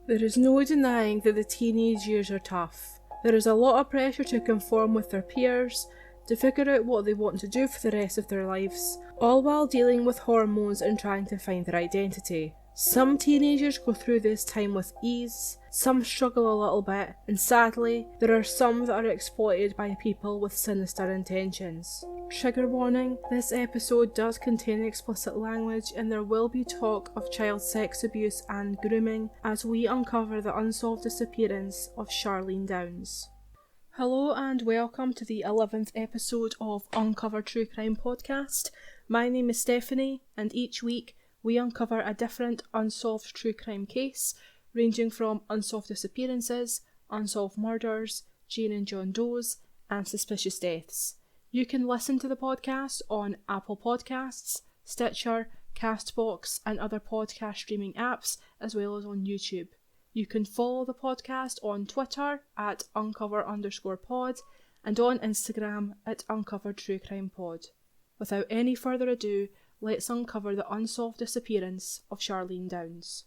There is no denying that the teenage years are tough. There is a lot of pressure to conform with their peers, to figure out what they want to do for the rest of their lives, all while dealing with hormones and trying to find their identity. Some teenagers go through this time with ease, some struggle a little bit, and sadly, there are some that are exploited by people with sinister intentions. Trigger warning, this episode does contain explicit language and there will be talk of child sex abuse and grooming as we uncover the unsolved disappearance of Charlene Downes. Hello and welcome to the 11th episode of Uncover True Crime Podcast. My name is Stephanie and each week we uncover a different unsolved true crime case, ranging from unsolved disappearances, unsolved murders, Jane and John Does, and suspicious deaths. You can listen to the podcast on Apple Podcasts, Stitcher, Castbox, and other podcast streaming apps, as well as on YouTube. You can follow the podcast on Twitter at uncover_pod and on Instagram at uncovertruecrimepod. Without any further ado, let's uncover the unsolved disappearance of Charlene Downes.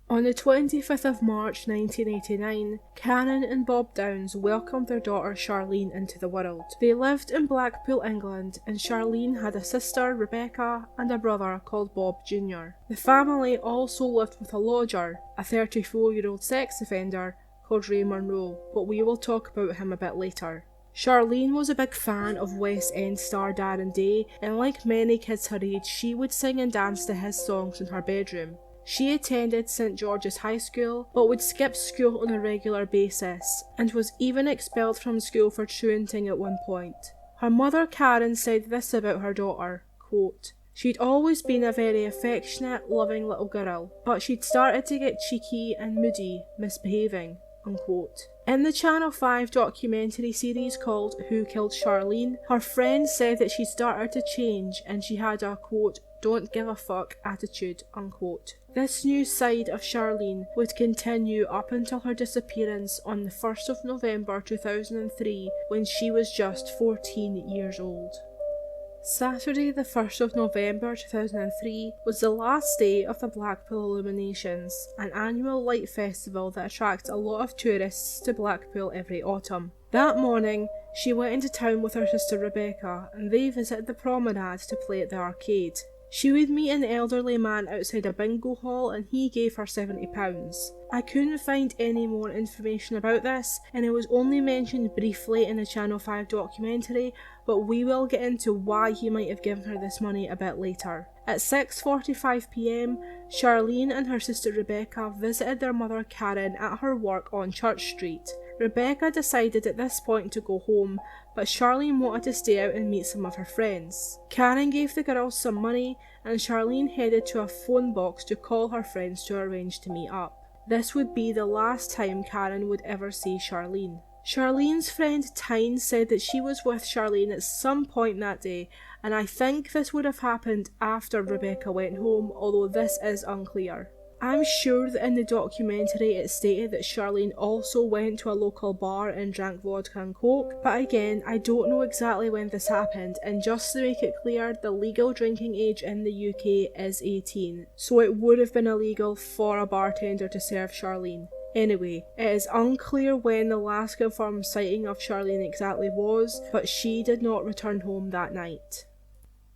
On the 25th of March 1989, Karen and Bob Downes welcomed their daughter Charlene into the world. They lived in Blackpool, England, and Charlene had a sister, Rebecca, and a brother called Bob Jr. The family also lived with a lodger, a 34-year-old sex offender called Ray Monroe, but we will talk about him a bit later. Charlene was a big fan of West End star Darren Day, and like many kids her age, she would sing and dance to his songs in her bedroom. She attended St George's High School, but would skip school on a regular basis, and was even expelled from school for truanting at one point. Her mother Karen said this about her daughter, quote, "She'd always been a very affectionate, loving little girl, but she'd started to get cheeky and moody, misbehaving," unquote. In the Channel 5 documentary series called Who Killed Charlene, her friend said that she started to change and she had a, quote, "don't give a fuck" attitude, unquote. This new side of Charlene would continue up until her disappearance on the 1st of November 2003 when she was just 14 years old. Saturday the 1st of November 2003 was the last day of the Blackpool Illuminations, an annual light festival that attracts a lot of tourists to Blackpool every autumn. That morning, she went into town with her sister Rebecca and they visited the promenade to play at the arcade. She would meet an elderly man outside a bingo hall and he gave her £70. I couldn't find any more information about this and it was only mentioned briefly in the Channel 5 documentary, but we will get into why he might have given her this money a bit later. At 6:45 PM, Charlene and her sister Rebecca visited their mother Karen at her work on Church Street. Rebecca decided at this point to go home, but Charlene wanted to stay out and meet some of her friends. Karen gave the girls some money and Charlene headed to a phone box to call her friends to arrange to meet up. This would be the last time Karen would ever see Charlene. Charlene's friend Tyne said that she was with Charlene at some point that day, and I think this would have happened after Rebecca went home, although this is unclear. I'm sure that in the documentary it stated that Charlene also went to a local bar and drank vodka and coke, but again, I don't know exactly when this happened, and just to make it clear, the legal drinking age in the UK is 18, so it would have been illegal for a bartender to serve Charlene. Anyway, it is unclear when the last confirmed sighting of Charlene exactly was, but she did not return home that night.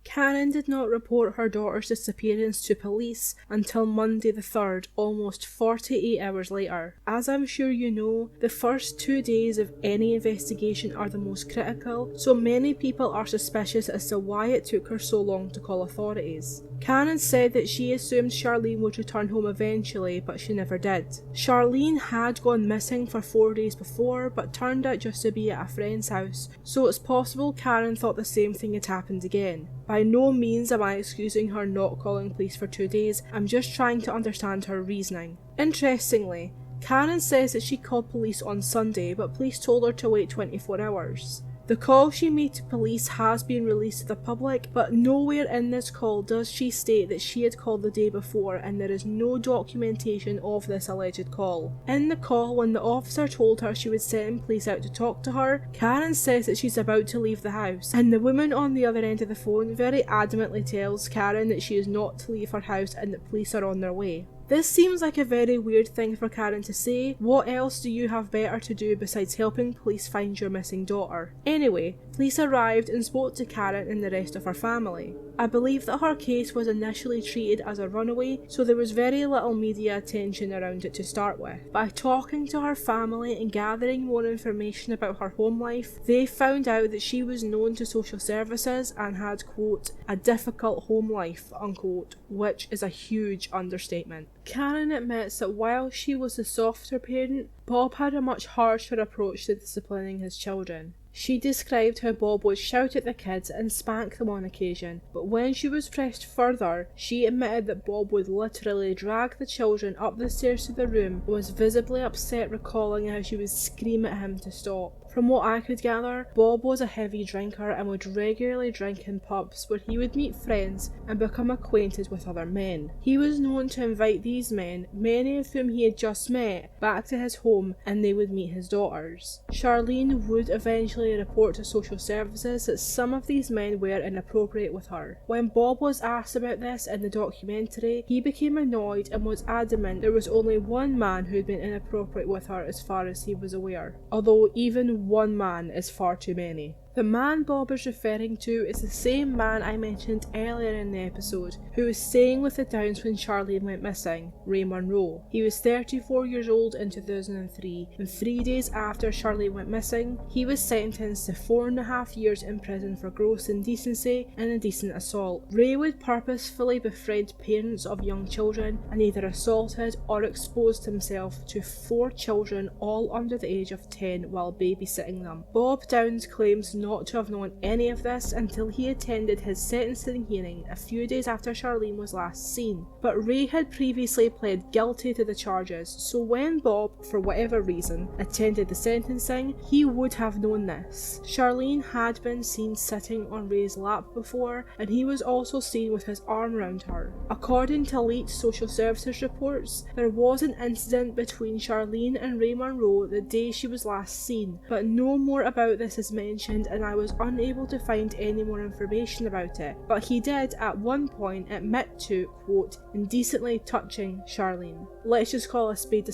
Karen did not report her daughter's disappearance to police until Monday the 3rd, almost 48 hours later. As I'm sure you know, the first 2 days of any investigation are the most critical, so many people are suspicious as to why it took her so long to call authorities. Karen said that she assumed Charlene would return home eventually, but she never did. Charlene had gone missing for 4 days before, but turned out just to be at a friend's house, so it's possible Karen thought the same thing had happened again. By no means am I excusing her not calling police for 2 days, I'm just trying to understand her reasoning. Interestingly, Karen says that she called police on Sunday, but police told her to wait 24 hours. The call she made to police has been released to the public, but nowhere in this call does she state that she had called the day before, and there is no documentation of this alleged call. In the call, when the officer told her she would send police out to talk to her, Karen says that she's about to leave the house, and the woman on the other end of the phone very adamantly tells Karen that she is not to leave her house and that police are on their way. This seems like a very weird thing for Karen to say. What else do you have better to do besides helping police find your missing daughter? Anyway, police arrived and spoke to Karen and the rest of her family. I believe that her case was initially treated as a runaway, so there was very little media attention around it to start with. By talking to her family and gathering more information about her home life, they found out that she was known to social services and had, quote, a difficult home life, unquote, which is a huge understatement. Karen admits that while she was the softer parent, Bob had a much harsher approach to disciplining his children. She described how Bob would shout at the kids and spank them on occasion, but when she was pressed further, she admitted that Bob would literally drag the children up the stairs to the room and was visibly upset recalling how she would scream at him to stop. From what I could gather, Bob was a heavy drinker and would regularly drink in pubs where he would meet friends and become acquainted with other men. He was known to invite these men, many of whom he had just met, back to his home and they would meet his daughters. Charlene would eventually report to social services that some of these men were inappropriate with her. When Bob was asked about this in the documentary, he became annoyed and was adamant there was only one man who had been inappropriate with her as far as he was aware, although even one man is far too many. The man Bob is referring to is the same man I mentioned earlier in the episode, who was staying with the Downes when Charlene went missing, Ray Monroe. He was 34 years old in 2003, and 3 days after Charlene went missing, he was sentenced to 4.5 years in prison for gross indecency and indecent assault. Ray would purposefully befriend parents of young children and either assaulted or exposed himself to 4 children all under the age of 10 while babysitting them. Bob Downes claims not to have known any of this until he attended his sentencing hearing a few days after Charlene was last seen. But Ray had previously pled guilty to the charges, so when Bob, for whatever reason, attended the sentencing, he would have known this. Charlene had been seen sitting on Ray's lap before, and he was also seen with his arm around her. According to leaked social services reports, there was an incident between Charlene and Ray Monroe the day she was last seen, but no more about this is mentioned and I was unable to find any more information about it, but he did at one point admit to, quote, indecently touching Charlene. Let's just call a spade.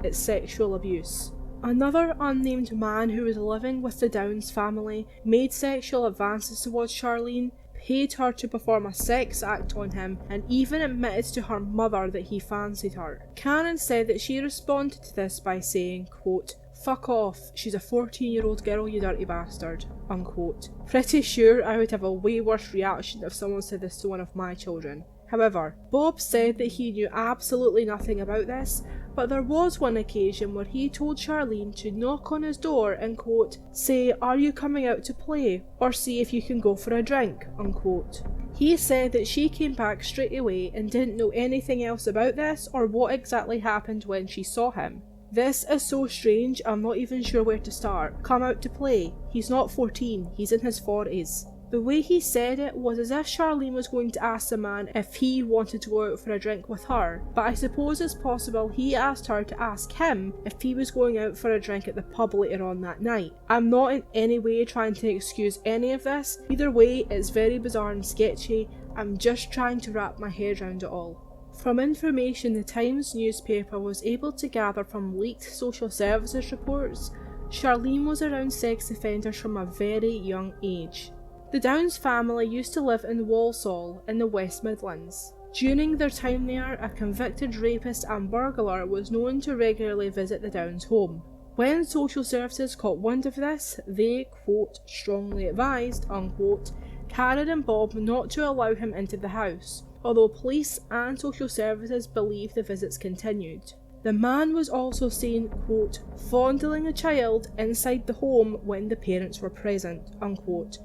It's sexual abuse. Another unnamed man who was living with the Downes family made sexual advances towards Charlene, paid her to perform a sex act on him, and even admitted to her mother that he fancied her. Karen said that she responded to this by saying, quote, fuck off, she's a 14-year-old girl, you dirty bastard, unquote. Pretty sure I would have a way worse reaction if someone said this to one of my children. However, Bob said that he knew absolutely nothing about this, but there was one occasion where he told Charlene to knock on his door and, quote, say, are you coming out to play, or see if you can go for a drink, unquote. He said that she came back straight away and didn't know anything else about this or what exactly happened when she saw him. This is so strange, I'm not even sure where to start. Come out to play. He's not 14, he's in his 40s. The way he said it was as if Charlene was going to ask the man if he wanted to go out for a drink with her, but I suppose it's possible he asked her to ask him if he was going out for a drink at the pub later on that night. I'm not in any way trying to excuse any of this, either way it's very bizarre and sketchy, I'm just trying to wrap my head around it all. From information the Times newspaper was able to gather from leaked social services reports, Charlene was around sex offenders from a very young age. The Downes family used to live in Walsall in the West Midlands. During their time there, a convicted rapist and burglar was known to regularly visit the Downes home. When social services caught wind of this, they, quote, strongly advised, unquote, Karen and Bob not to allow him into the house, although police and social services believe the visits continued. The man was also seen, quote, fondling a child inside the home when the parents were present, unquote,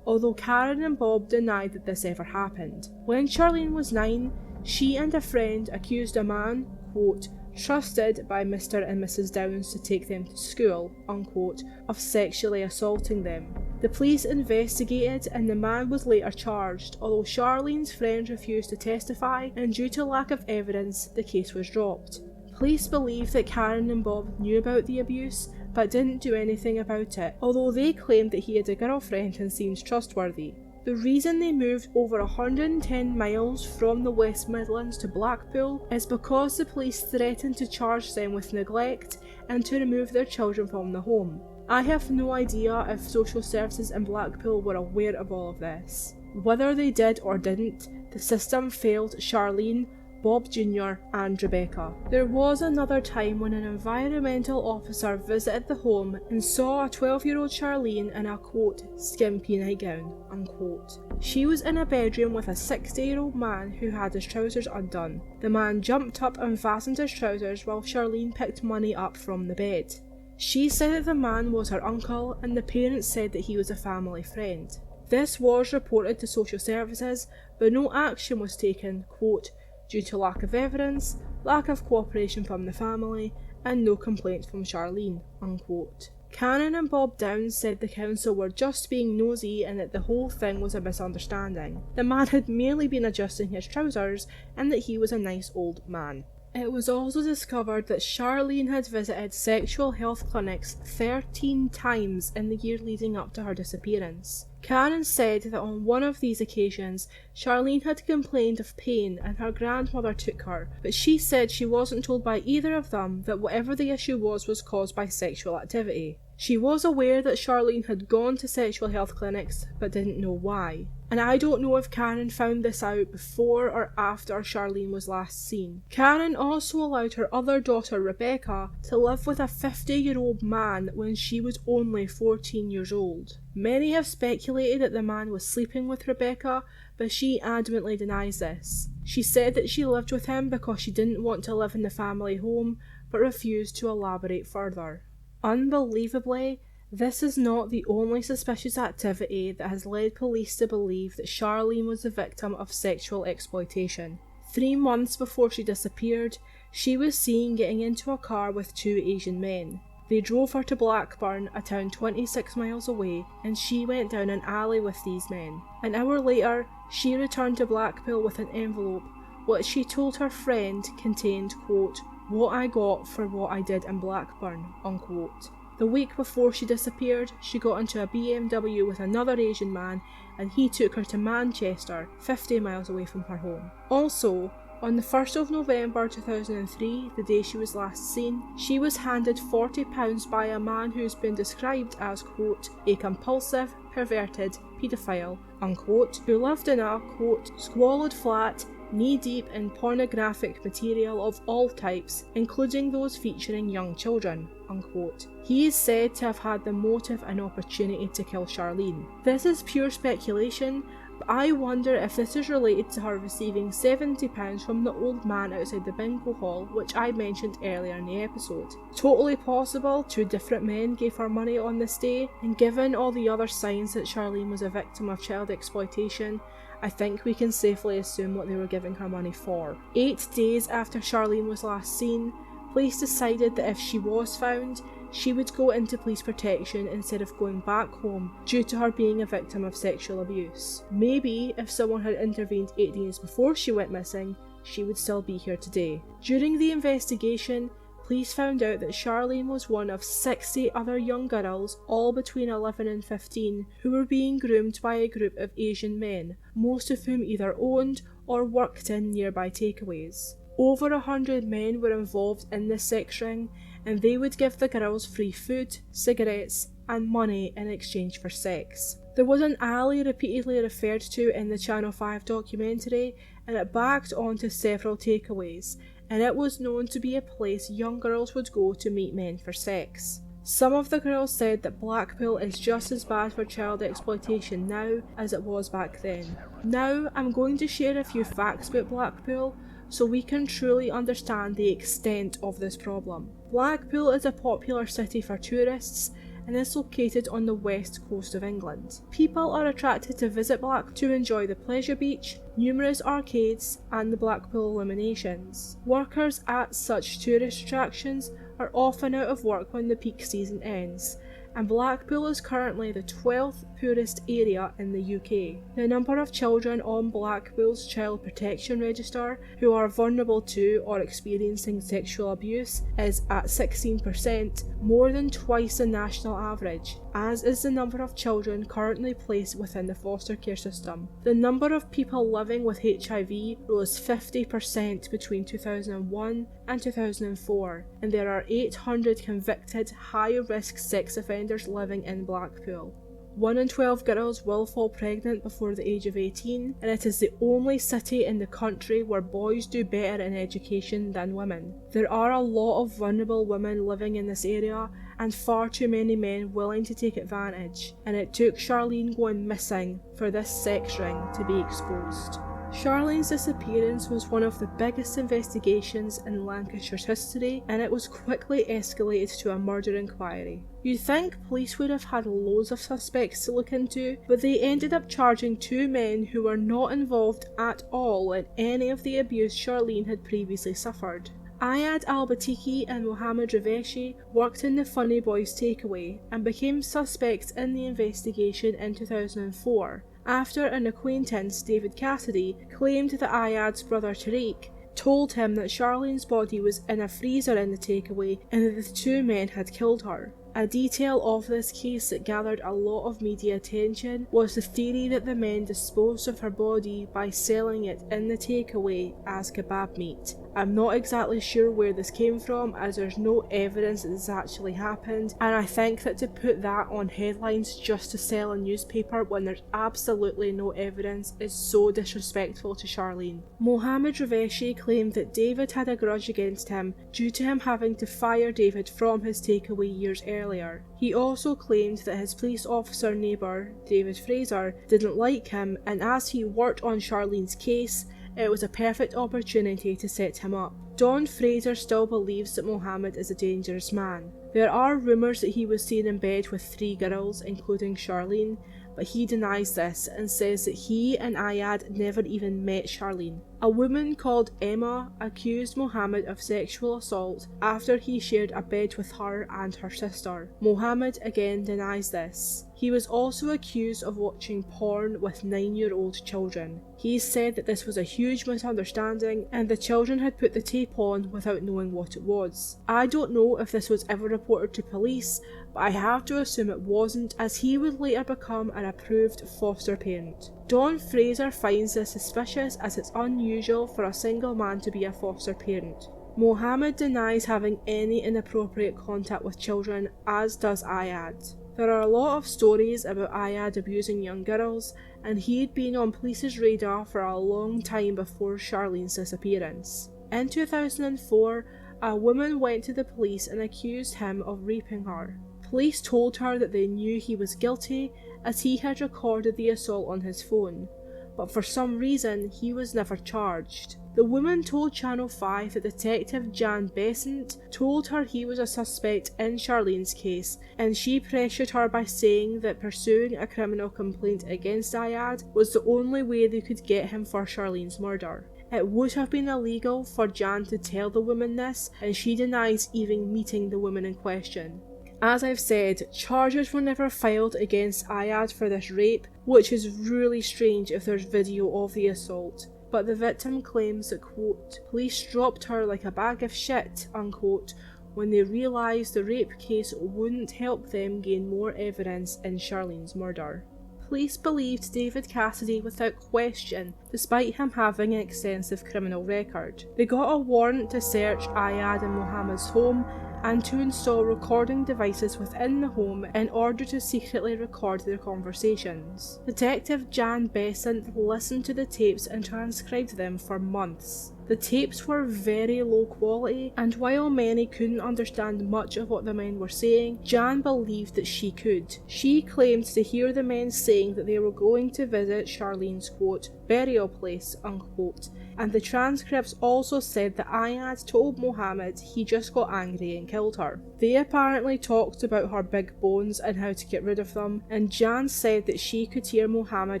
although Karen and Bob denied that this ever happened. When Charlene was 9, she and a friend accused a man, quote, trusted by Mr. and Mrs. Downes to take them to school, unquote, of sexually assaulting them. The police investigated and the man was later charged, although Charlene's friend refused to testify and due to lack of evidence, the case was dropped. Police believe that Karen and Bob knew about the abuse but didn't do anything about it, although they claimed that he had a girlfriend and seemed trustworthy. The reason they moved over 110 miles from the West Midlands to Blackpool is because the police threatened to charge them with neglect and to remove their children from the home. I have no idea if social services in Blackpool were aware of all of this. Whether they did or didn't, the system failed Charlene, Bob Jr. and Rebecca. There was another time when an environmental officer visited the home and saw a 12-year-old Charlene in a quote, skimpy nightgown, unquote. She was in a bedroom with a 60-year-old man who had his trousers undone. The man jumped up and fastened his trousers while Charlene picked money up from the bed. She said that the man was her uncle and the parents said that he was a family friend. This was reported to social services, but no action was taken, quote, due to lack of evidence, lack of cooperation from the family, and no complaints from Charlene, unquote. Canon and Bob Downes said the council were just being nosy and that the whole thing was a misunderstanding. The man had merely been adjusting his trousers and that he was a nice old man. It was also discovered that Charlene had visited sexual health clinics 13 times in the year leading up to her disappearance. Canon said that on one of these occasions, Charlene had complained of pain and her grandmother took her, but she said she wasn't told by either of them that whatever the issue was caused by sexual activity. She was aware that Charlene had gone to sexual health clinics, but didn't know why. And I don't know if Canon found this out before or after Charlene was last seen. Canon also allowed her other daughter Rebecca to live with a 50-year-old man when she was only 14 years old. Many have speculated that the man was sleeping with Rebecca, but she adamantly denies this. She said that she lived with him because she didn't want to live in the family home, but refused to elaborate further. Unbelievably, this is not the only suspicious activity that has led police to believe that Charlene was the victim of sexual exploitation. 3 months before she disappeared, she was seen getting into a car with 2 Asian men. They drove her to Blackburn, a town 26 miles away, and she went down an alley with these men. An hour later, she returned to Blackpool with an envelope, which she told her friend contained, quote, what I got for what I did in Blackburn, unquote. The week before she disappeared, she got into a BMW with another Asian man and he took her to Manchester, 50 miles away from her home. Also, on the 1st of November 2003, the day she was last seen, she was handed £40 by a man who's been described as, quote, a compulsive, perverted paedophile, unquote, who lived in a, quote, squalid flat knee-deep in pornographic material of all types, including those featuring young children, unquote. He is said to have had the motive and opportunity to kill Charlene. This is pure speculation, but I wonder if this is related to her receiving £70 from the old man outside the bingo hall, which I mentioned earlier in the episode. Totally possible 2 different men gave her money on this day, and given all the other signs that Charlene was a victim of child exploitation, I think we can safely assume what they were giving her money for. 8 days after Charlene was last seen, police decided that if she was found, she would go into police protection instead of going back home due to her being a victim of sexual abuse. Maybe if someone had intervened 8 days before she went missing, she would still be here today. During the investigation, police found out that Charlene was one of 60 other young girls, all between 11 and 15, who were being groomed by a group of Asian men, most of whom either owned or worked in nearby takeaways. Over 100 men were involved in this sex ring, and they would give the girls free food, cigarettes, and money in exchange for sex. There was an alley repeatedly referred to in the Channel 5 documentary, and it backed onto several takeaways, and it was known to be a place young girls would go to meet men for sex. Some of the girls said that Blackpool is just as bad for child exploitation now as it was back then. Now I'm going to share a few facts about Blackpool so we can truly understand the extent of this problem. Blackpool is a popular city for tourists and is located on the west coast of England. People are attracted to visit Blackpool to enjoy the pleasure beach, numerous arcades, and the Blackpool illuminations. Workers at such tourist attractions are often out of work when the peak season ends, and Blackpool is currently the 12th poorest area in the UK. The number of children on Blackpool's Child Protection Register who are vulnerable to or experiencing sexual abuse is at 16%, more than twice the national average. as is the number of children currently placed within the foster care system. The number of people living with HIV rose 50% between 2001 and 2004, and there are 800 convicted high-risk sex offenders living in Blackpool. 1 in 12 girls will fall pregnant before the age of 18, and it is the only city in the country where boys do better in education than women. There are a lot of vulnerable women living in this area, and far too many men willing to take advantage, and it took Charlene going missing for this sex ring to be exposed. Charlene's disappearance was one of the biggest investigations in Lancashire's history, and it was quickly escalated to a murder inquiry. You'd think police would have had loads of suspects to look into, but they ended up charging 2 men who were not involved at all in any of the abuse Charlene had previously suffered. Iyad Albattikhi and Mohammad Reveshi worked in the Funny Boys takeaway and became suspects in the investigation in 2004. After an acquaintance, David Cassidy, claimed that Iyad's brother Tariq told him that Charlene's body was in a freezer in the takeaway and that the 2 men had killed her. A detail of this case that gathered a lot of media attention was the theory that the men disposed of her body by selling it in the takeaway as kebab meat. I'm not exactly sure where this came from, as there's no evidence that this actually happened, and I think that to put that on headlines just to sell a newspaper when there's absolutely no evidence is so disrespectful to Charlene. Mohammad Reveshi claimed that David had a grudge against him due to him having to fire David from his takeaway years earlier. He also claimed that his police officer neighbour, Don Fraser, didn't like him, and as he worked on Charlene's case, it was a perfect opportunity to set him up. Don Fraser still believes that Mohammad is a dangerous man. There are rumours that he was seen in bed with 3 girls, including Charlene, but he denies this and says that he and Iyad never even met Charlene. A woman called Emma accused Mohammad of sexual assault after he shared a bed with her and her sister. Mohammad again denies this. He was also accused of watching porn with 9-year-old children. He said that this was a huge misunderstanding and the children had put the tape on without knowing what it was. I don't know if this was ever reported to police, but I have to assume it wasn't, as he would later become an approved foster parent. Don Fraser finds this suspicious, as it's unusual for a single man to be a foster parent. Mohammad denies having any inappropriate contact with children, as does Iyad. There are a lot of stories about Iyad abusing young girls, and he had been on police's radar for a long time before Charlene's disappearance. In 2004, a woman went to the police and accused him of raping her. Police told her that they knew he was guilty, as he had recorded the assault on his phone, but for some reason he was never charged. The woman told Channel 5 that Detective Jan Beasant told her he was a suspect in Charlene's case, and she pressured her by saying that pursuing a criminal complaint against Iyad was the only way they could get him for Charlene's murder. It would have been illegal for Jan to tell the woman this, and she denies even meeting the woman in question. As I've said, charges were never filed against Iyad for this rape, which is really strange if there's video of the assault. But the victim claims that, quote, police dropped her like a bag of shit, unquote, when they realised the rape case wouldn't help them gain more evidence in Charlene's murder. Police believed David Cassidy without question, despite him having an extensive criminal record. They got a warrant to search Iyad and Mohammed's home and to install recording devices within the home in order to secretly record their conversations. Detective Jan Beasant listened to the tapes and transcribed them for months. The tapes were very low quality, and while many couldn't understand much of what the men were saying, Jan believed that she could. She claimed to hear the men saying that they were going to visit Charlene's, quote, burial place, unquote, and the transcripts also said that Iyad told Mohammad he just got angry and killed her. They apparently talked about her big bones and how to get rid of them, and Jan said that she could hear Mohammad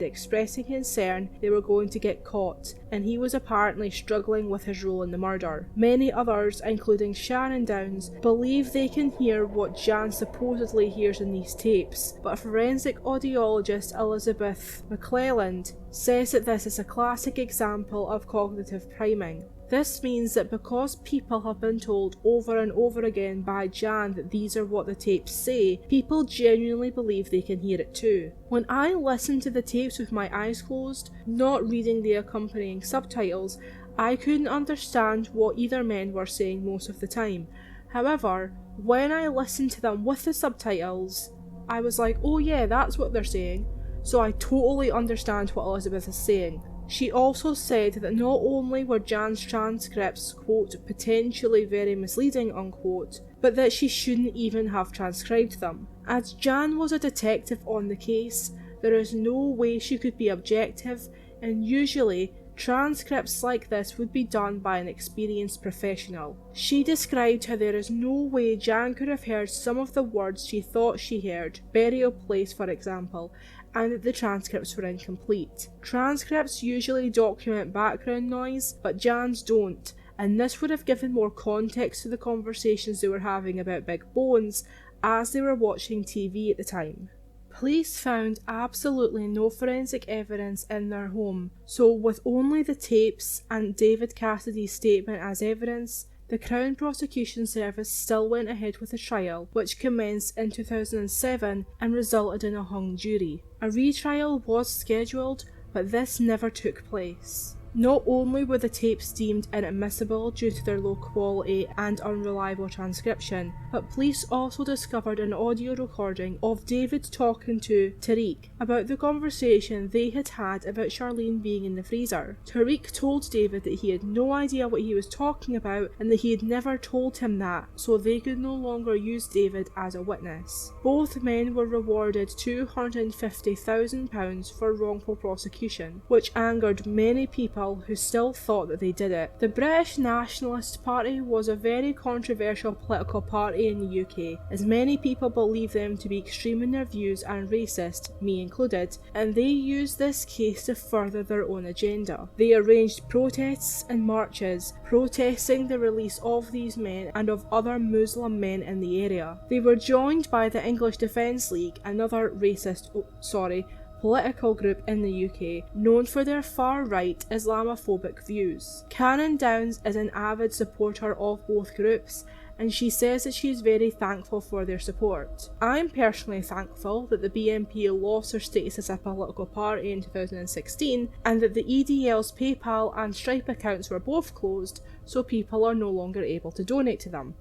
expressing concern they were going to get caught, and he was apparently struggling with his role in the murder. Many others, including Charlene Downes, believe they can hear what Jan supposedly hears in these tapes, but forensic audiologist Elizabeth McClelland says that this is a classic example of cognitive priming. This means that because people have been told over and over again by Jan that these are what the tapes say, people genuinely believe they can hear it too. When I listened to the tapes with my eyes closed, not reading the accompanying subtitles, I couldn't understand what either men were saying most of the time. However, when I listened to them with the subtitles, I was like, oh yeah, that's what they're saying. So I totally understand what Elizabeth is saying. She also said that not only were Jan's transcripts, quote, potentially very misleading, unquote, but that she shouldn't even have transcribed them. As Jan was a detective on the case, there is no way she could be objective, and usually transcripts like this would be done by an experienced professional. She described how there is no way Jan could have heard some of the words she thought she heard, burial place for example, and that the transcripts were incomplete. Transcripts usually document background noise, but Jan's don't, and this would have given more context to the conversations they were having about big bones as they were watching TV at the time. Police found absolutely no forensic evidence in their home, so with only the tapes and David Cassidy's statement as evidence, the Crown Prosecution Service still went ahead with the trial, which commenced in 2007 and resulted in a hung jury. A retrial was scheduled, but this never took place. Not only were the tapes deemed inadmissible due to their low quality and unreliable transcription, but police also discovered an audio recording of David talking to Tariq about the conversation they had had about Charlene being in the freezer. Tariq told David that he had no idea what he was talking about and that he had never told him that, so they could no longer use David as a witness. Both men were rewarded £250,000 for wrongful prosecution, which angered many people who still thought that they did it. The British Nationalist Party was a very controversial political party in the UK, as many people believe them to be extreme in their views and racist, me included, and they used this case to further their own agenda. They arranged protests and marches, protesting the release of these men and of other Muslim men in the area. They were joined by the English Defence League, another political group in the UK, known for their far-right Islamophobic views. Charlene Downes is an avid supporter of both groups, and she says that she is very thankful for their support. I'm personally thankful that the BNP lost their status as a political party in 2016, and that the EDL's PayPal and Stripe accounts were both closed, so people are no longer able to donate to them.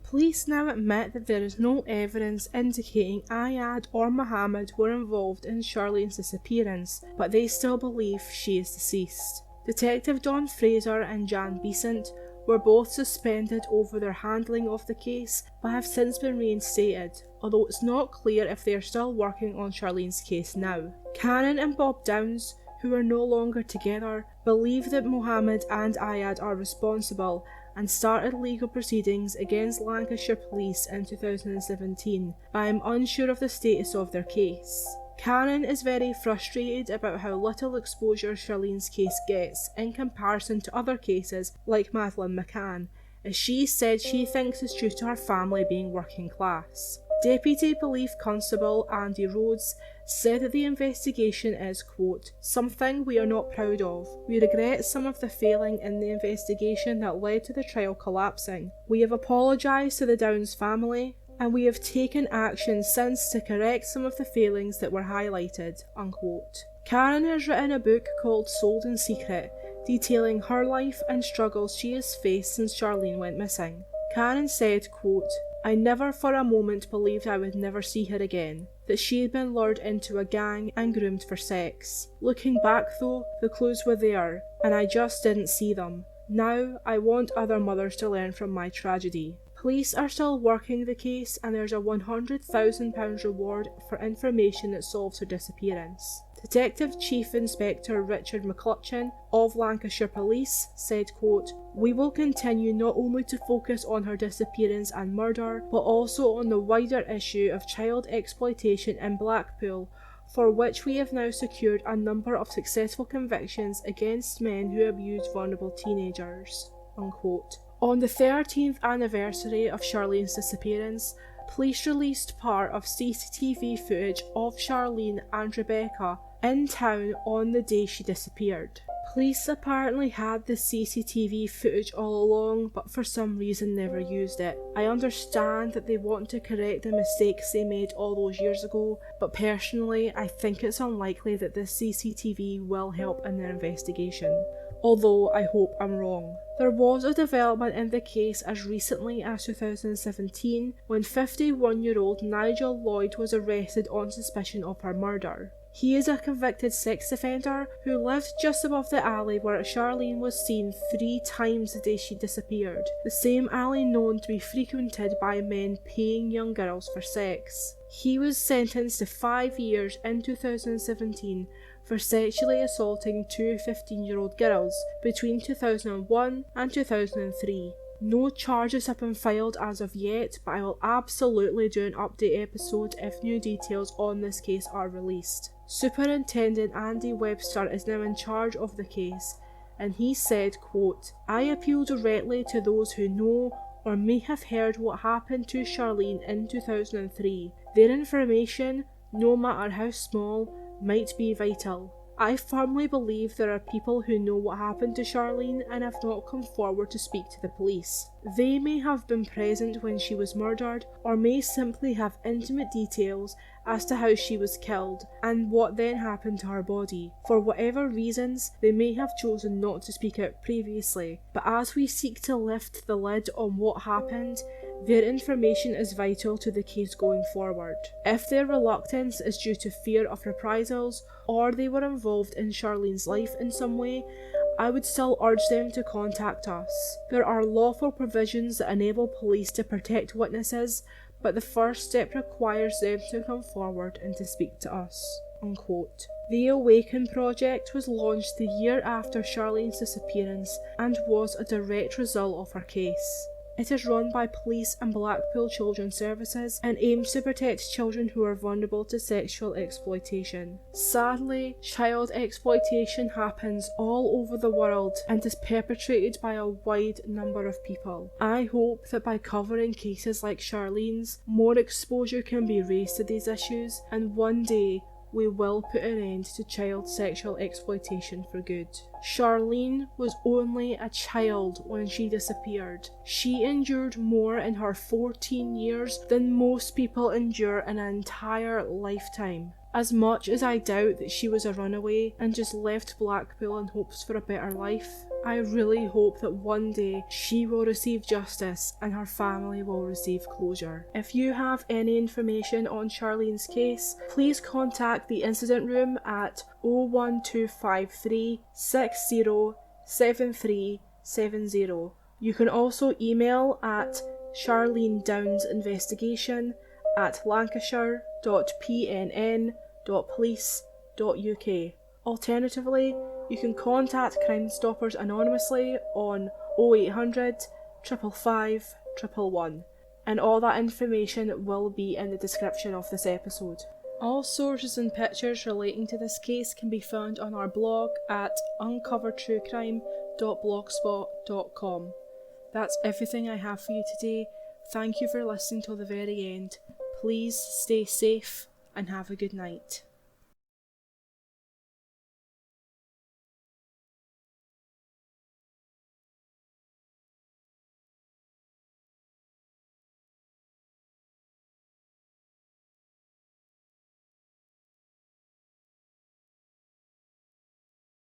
Police now admit that there is no evidence indicating Iyad or Mohammad were involved in Charlene's disappearance, but they still believe she is deceased. Detective Don Fraser and Jan Beasant were both suspended over their handling of the case, but have since been reinstated, although it's not clear if they are still working on Charlene's case now. Canon and Bob Downes, who are no longer together, believe that Mohammad and Iyad are responsible and started legal proceedings against Lancashire Police in 2017, but I am unsure of the status of their case. Canon is very frustrated about how little exposure Charlene's case gets in comparison to other cases like Madeleine McCann, as she said she thinks it's due to her family being working class. Deputy Police Constable Andy Rhodes said that the investigation is, quote, something we are not proud of. We regret some of the failing in the investigation that led to the trial collapsing. We have apologised to the Downes family, and we have taken action since to correct some of the failings that were highlighted, unquote. Karen has written a book called Sold in Secret, detailing her life and struggles she has faced since Charlene went missing. Karen said, quote, I never for a moment believed I would never see her again, that she had been lured into a gang and groomed for sex. Looking back though, the clues were there, and I just didn't see them. Now, I want other mothers to learn from my tragedy. Police are still working the case, and there's a £100,000 reward for information that solves her disappearance. Detective Chief Inspector Richard McClutchan of Lancashire Police said, quote, we will continue not only to focus on her disappearance and murder, but also on the wider issue of child exploitation in Blackpool, for which we have now secured a number of successful convictions against men who abused vulnerable teenagers, unquote. On the 13th anniversary of Charlene's disappearance, police released part of CCTV footage of Charlene and Rebecca in town on the day she disappeared. Police apparently had the CCTV footage all along, but for some reason never used it. I understand that they want to correct the mistakes they made all those years ago, but personally I think it's unlikely that the CCTV will help in their investigation. Although I hope I'm wrong. There was a development in the case as recently as 2017 when 51-year-old Nigel Lloyd was arrested on suspicion of her murder. He is a convicted sex offender who lived just above the alley where Charlene was seen 3 times the day she disappeared, the same alley known to be frequented by men paying young girls for sex. He was sentenced to 5 years in 2017 for sexually assaulting 2 15-year-old girls between 2001 and 2003. No charges have been filed as of yet, but I will absolutely do an update episode if new details on this case are released. Superintendent Andy Webster is now in charge of the case, and he said, quote, "I appeal directly to those who know or may have heard what happened to Charlene in 2003. Their information, no matter how small, might be vital. I firmly believe there are people who know what happened to Charlene and have not come forward to speak to the police. They may have been present when she was murdered, or may simply have intimate details as to how she was killed and what then happened to her body. For whatever reasons, they may have chosen not to speak out previously, but as we seek to lift the lid on what happened, their information is vital to the case going forward. If their reluctance is due to fear of reprisals, or they were involved in Charlene's life in some way, I would still urge them to contact us. There are lawful provisions that enable police to protect witnesses, but the first step requires them to come forward and to speak to us." Unquote. The Awaken project was launched the year after Charlene's disappearance and was a direct result of her case. It is run by police and Blackpool Children's Services and aims to protect children who are vulnerable to sexual exploitation. Sadly, child exploitation happens all over the world and is perpetrated by a wide number of people. I hope that by covering cases like Charlene's, more exposure can be raised to these issues, and one day we will put an end to child sexual exploitation for good. Charlene was only a child when she disappeared. She endured more in her 14 years than most people endure in an entire lifetime. As much as I doubt that she was a runaway and just left Blackpool in hopes for a better life, I really hope that one day she will receive justice and her family will receive closure. If you have any information on Charlene's case, please contact the incident room at 01253 607370. You can also email at charlenedownesinvestigation@lancashire.pnn.police.uk. Alternatively, you can contact Crime Stoppers anonymously on 0800 555 111, and all that information will be in the description of this episode. All sources and pictures relating to this case can be found on our blog at uncovertruecrime.blogspot.com. That's everything I have for you today. Thank you for listening till the very end. Please stay safe and have a good night.